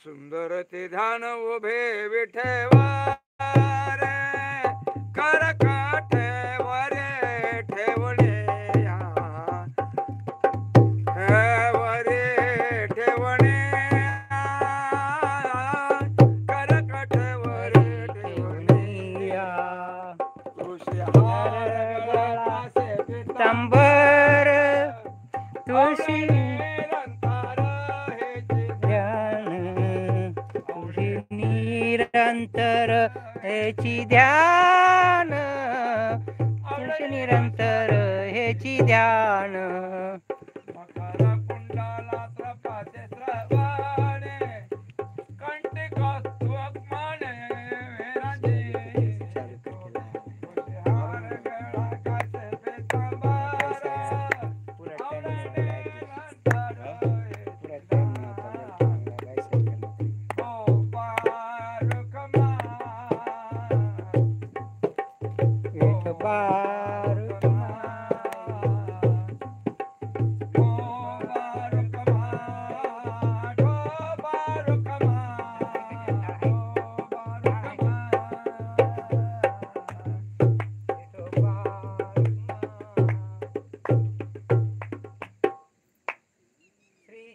सुंदर ते ध्यान उभे विठेवा रे कर काठे वरे ठेवणे वरे ठेवणे कर काठे वरे ठेवणे तुळशी हार गळासे पितांबर तुळशी निरंतर हेची ध्यान तुळशी निरंतर हेची ध्यान मकर कुंडाला त्रपाचे श्रवणे कंठी कौस्तुभ माने वेरांची हार गळा कासे पितांबर आवडणे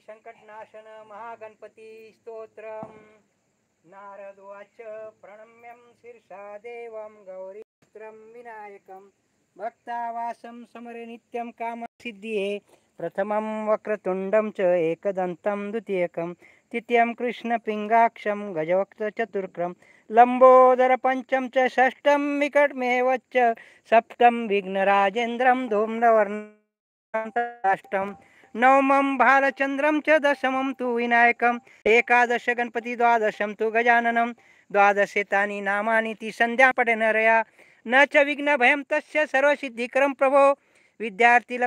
संकटनाशन महागणपती स्तोत्रम नारदवाच प्रणम्यं शीर्षा देवं गौरीपुत्रं विनायकं भक्तावासं समरे नित्यं कामसिद्धिये प्रथमं वक्रतुण्डं च एकदन्तं द्वितीयकं तृतीयं कृष्णपिङ्गाक्षं गजवक्त्रचतुर्क्रं लम्बोदर पंचम च षष्ठं विकटमेव च सप्तम विघ्नराजेन्द्रं धूम्रवर्णं नवमं भालचन्द्रं च दशमं तु विनायकम् एकादश गणपति द्वादशं तु गजाननं द्वादशेतानि नामानि ति संध्या पठनरया न च विघ्न भयं तस्य सर्वसिद्धिकरं प्रभो विद्यार्थी